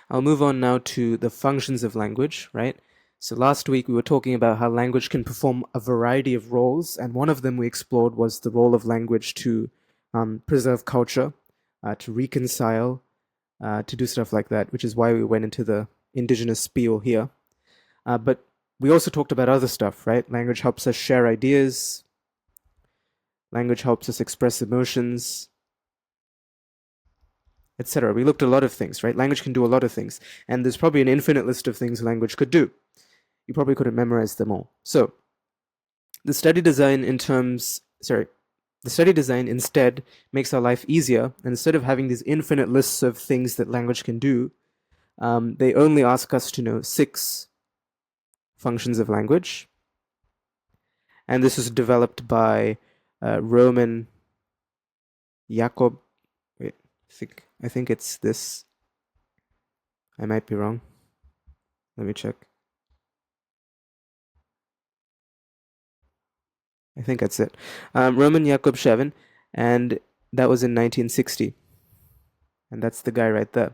I'll move on now to the functions of language, right? So last week we were talking about how language can perform a variety of roles, and one of them we explored was the role of language to preserve culture, to reconcile, to do stuff like that, which is why we went into the indigenous spiel here. But we also talked about other stuff, right? Language helps us share ideas. Language helps us express emotions, etc. We looked at a lot of things, right? Language can do a lot of things, and there's probably an infinite list of things language could do. You probably couldn't memorize them all. So, the study design instead makes our life easier. And instead of having these infinite lists of things that language can do, they only ask us to know 6 functions of language. And this was developed by Roman Jakob. Wait, I think it's this. I might be wrong. Let me check. I think that's it. Roman Jakob Shevin, and that was in 1960. And that's the guy right there.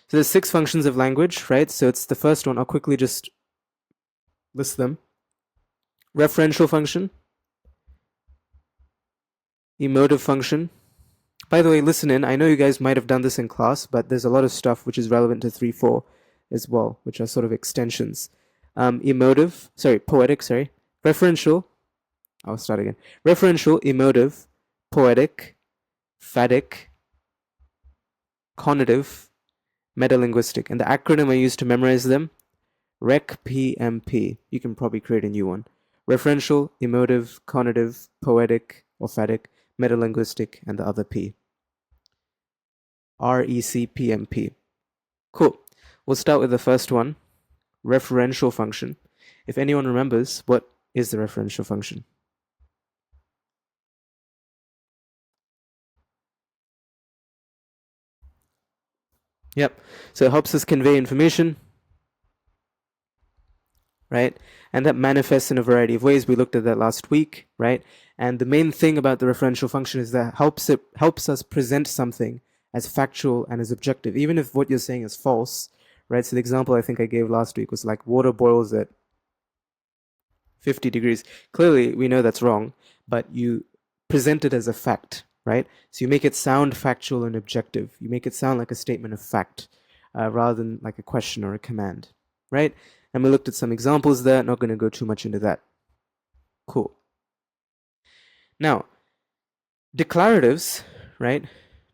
So there's 6 functions of language, right? So it's the first one. I'll quickly just list them. Referential function. Emotive function. By the way, listen in. I know you guys might have done this in class, but there's a lot of stuff which is relevant to 3-4 as well, which are sort of extensions. Poetic. Referential. I'll start again. Referential, emotive, poetic, phatic, conative, metalinguistic. And the acronym I use to memorize them, RECPMP. You can probably create a new one. Referential, emotive, conative, poetic or phatic, metalinguistic, and the other P. RECPMP. Cool. We'll start with the first one, referential function. If anyone remembers, what is the referential function? Yep. So it helps us convey information, right? And that manifests in a variety of ways. We looked at that last week, right? And the main thing about the referential function is that it helps us present something as factual and as objective, even if what you're saying is false, right? So the example I think I gave last week was like water boils at 50 degrees. Clearly, we know that's wrong, but you present it as a fact, right? So you make it sound factual and objective. You make it sound like a statement of fact rather than like a question or a command, right? And we looked at some examples there. Not going to go too much into that. Cool. Now, declaratives, right?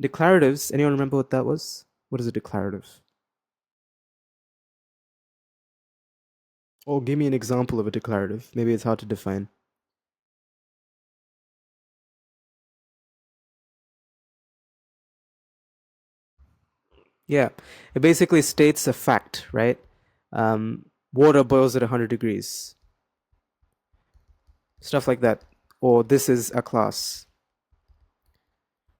Declaratives, anyone remember what that was? What is a declarative? Or give me an example of a declarative. Maybe it's hard to define. Yeah, it basically states a fact, right? Water boils at 100 degrees. Stuff like that. Or this is a class,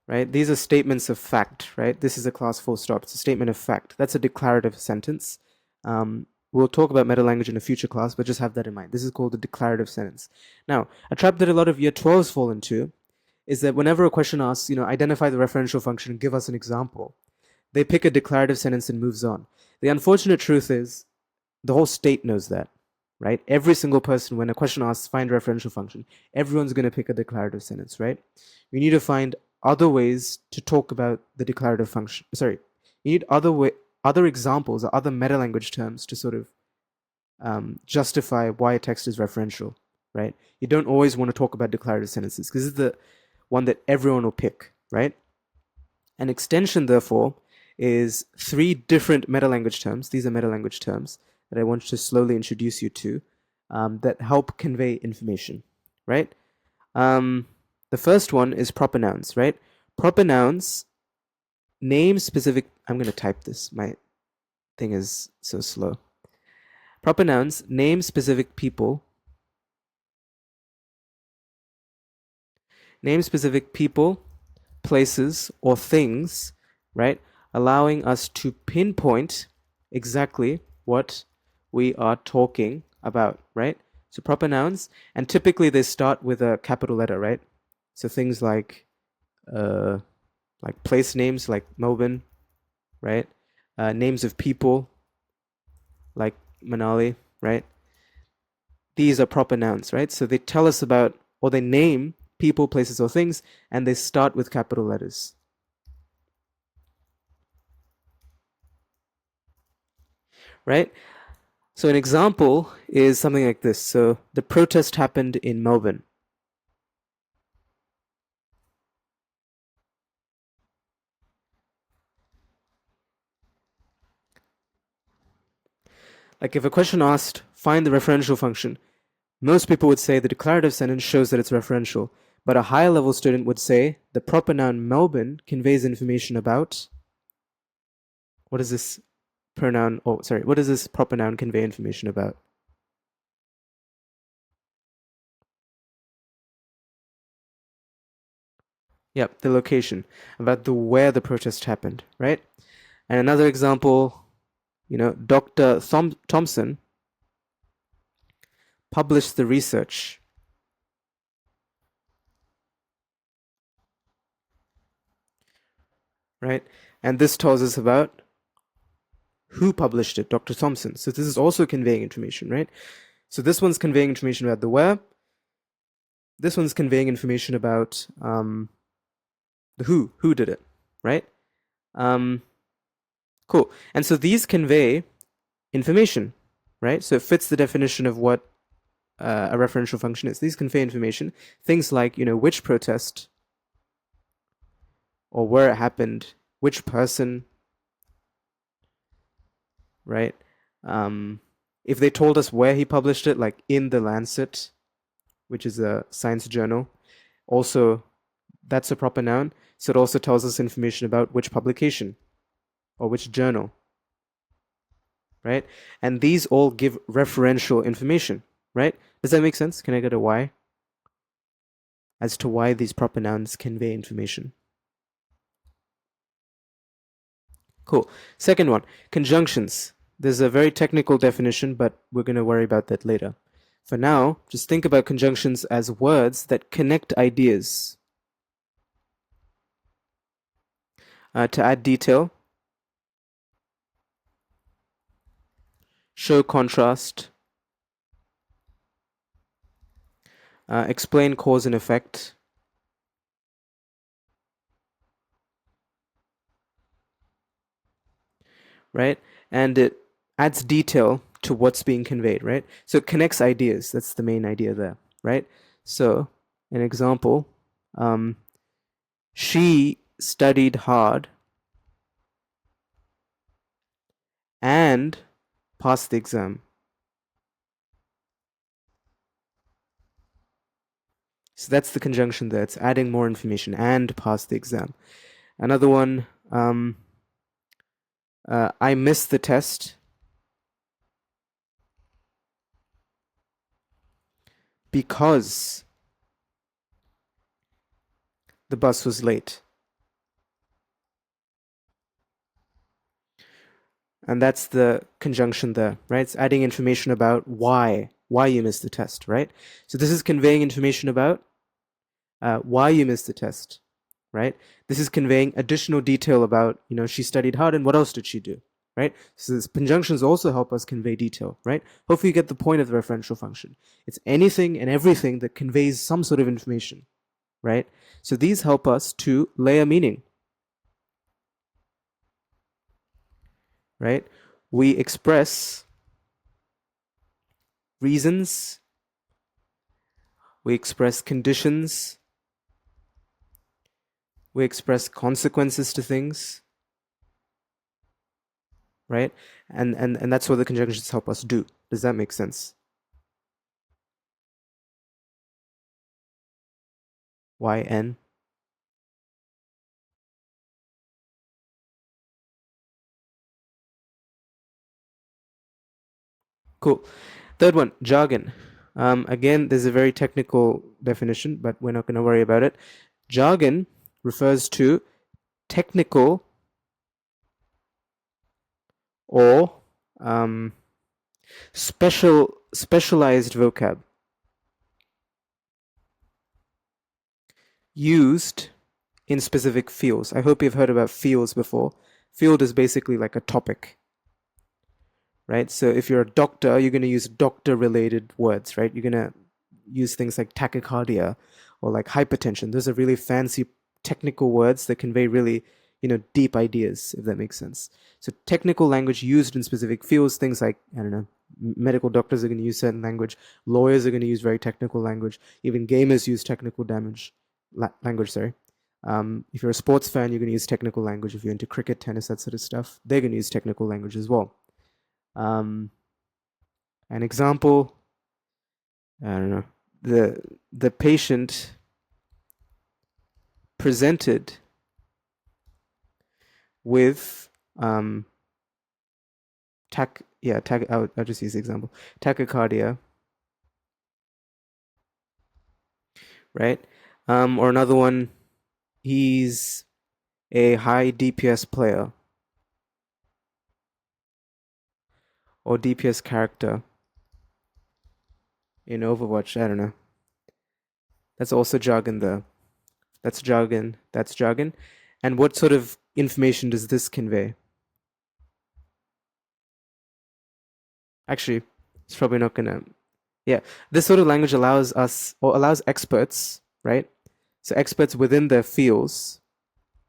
right? These are statements of fact, right? This is a class full stop. It's a statement of fact. That's a declarative sentence. We'll talk about metalanguage in a future class, but just have that in mind. This is called a declarative sentence. Now, a trap that a lot of year 12s fall into is that whenever a question asks, identify the referential function and give us an example, they pick a declarative sentence and moves on. The unfortunate truth is the whole state knows that, right? Every single person, when a question asks, find referential function, everyone's going to pick a declarative sentence, right? You need to find other ways to talk about the declarative function. You need other examples or other metalanguage terms to sort of justify why a text is referential, right? You don't always want to talk about declarative sentences because this is the one that everyone will pick, right? An extension, therefore, is 3 different metalanguage terms. These are metalanguage terms that I want to slowly introduce you to that help convey information, right? The first one is proper nouns, right? Proper nouns name specific. I'm going to type this. My thing is so slow. Proper nouns name specific people. Name specific people, places, or things, right? Allowing us to pinpoint exactly what we are talking about, right? So proper nouns, and typically they start with a capital letter, right? So things like place names like Melbourne, right? names of people, like Manali, right? These are proper nouns, right? So they tell us about, or they name people, places, or things, and they start with capital letters. Right? So an example is something like this. So the protest happened in Melbourne. Like if a question asked, find the referential function, most people would say the declarative sentence shows that it's referential, but a higher level student would say the proper noun Melbourne conveys information about, what does this pronoun, oh sorry, what does this proper noun convey information about? Yep, the location, about the where the protest happened, right? And another example, Dr. Thompson published the research, right? And this tells us about who published it, Dr. Thompson. So this is also conveying information, right? So this one's conveying information about the where. This one's conveying information about the who did it, right? Cool. And so these convey information, right? So it fits the definition of what a referential function is. These convey information. Things like, which protest, or where it happened, which person, right? If they told us where he published it, like in the Lancet, which is a science journal, also that's a proper noun. So it also tells us information about which publication or which journal, right? And these all give referential information, right? Does that make sense? Can I get a why? As to why these proper nouns convey information. Cool. Second one, conjunctions. There's a very technical definition, but we're going to worry about that later. For now, just think about conjunctions as words that connect ideas. To add detail, show contrast, explain cause and effect, right? And it adds detail to what's being conveyed, right? So it connects ideas. That's the main idea there, right? So, an example, she studied hard and passed the exam. So that's the conjunction there. It's adding more information, and passed the exam. Another one, I missed the test because the bus was late. And that's the conjunction there, right? It's adding information about why you missed the test, right? So this is conveying information about why you missed the test, right? This is conveying additional detail about, she studied hard and what else did she do, right? So these conjunctions also help us convey detail, right? Hopefully you get the point of the referential function. It's anything and everything that conveys some sort of information, right? So these help us to layer meaning, right? We express reasons, we express conditions, we express consequences to things, right? And that's what the conjunctions help us do. Does that make sense? YN. Cool. Third one, jargon. Again, there's a very technical definition, but we're not going to worry about it. Jargon refers to technical or specialized vocab used in specific fields. I hope you've heard about fields before. Field is basically like a topic, right? So if you're a doctor, you're going to use doctor-related words, right? You're going to use things like tachycardia or like hypertension. Those are really fancy technical words that convey really, deep ideas, if that makes sense. So technical language used in specific fields, things like, I don't know, medical doctors are going to use certain language, lawyers are going to use very technical language, even gamers use technical language, sorry. If you're a sports fan, you're going to use technical language. If you're into cricket, tennis, that sort of stuff, they're going to use technical language as well. An example, I don't know, the patient presented with I'll just use the example, tachycardia, right? Or another one, he's a high DPS player or DPS character in Overwatch. I don't know. That's also jargon though. That's jargon. That's jargon. And what sort of information does this convey? Actually, it's probably not gonna. Yeah, this sort of language allows us, or allows experts, right? So experts within their fields,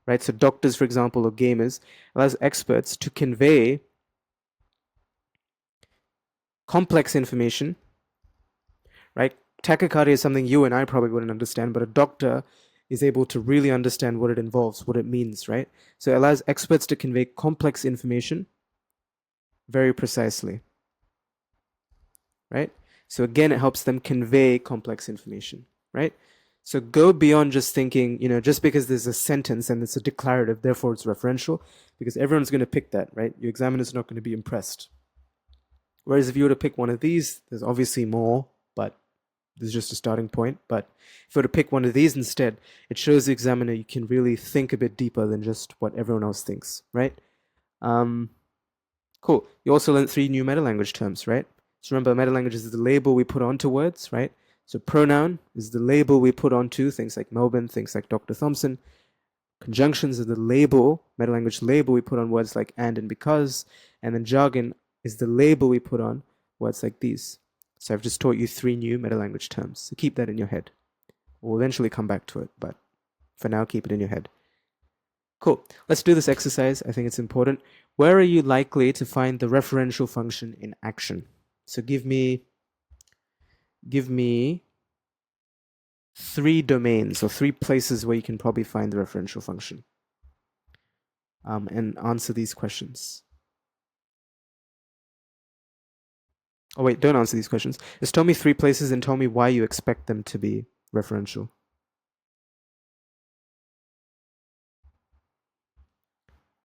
right? So doctors, for example, or gamers, allows experts to convey complex information, right? Tachycardia is something you and I probably wouldn't understand, but a doctor is able to really understand what it involves, what it means, right? So it allows experts to convey complex information very precisely, right? So again, it helps them convey complex information, right? So go beyond just thinking, just because there's a sentence and it's a declarative, therefore it's referential, because everyone's going to pick that, right? Your examiner's not going to be impressed. Whereas if you were to pick one of these, there's obviously more, but this is just a starting point. But if you were to pick one of these instead, it shows the examiner you can really think a bit deeper than just what everyone else thinks, right? Cool. You also learned 3 new metalanguage terms, right? So remember, metalanguage is the label we put onto words, right? So pronoun is the label we put onto things like Melbourne, things like Dr. Thompson. Conjunctions are the label, metalanguage label we put on words like and because. And then jargon is the label we put on words like these. So I've just taught you 3 new metalanguage terms. So keep that in your head. We'll eventually come back to it, but for now, keep it in your head. Cool. Let's do this exercise. I think it's important. Where are you likely to find the referential function in action? So give me 3 domains or 3 places where you can probably find the referential function. And answer these questions. Oh wait, don't answer these questions. Just tell me 3 places and tell me why you expect them to be referential.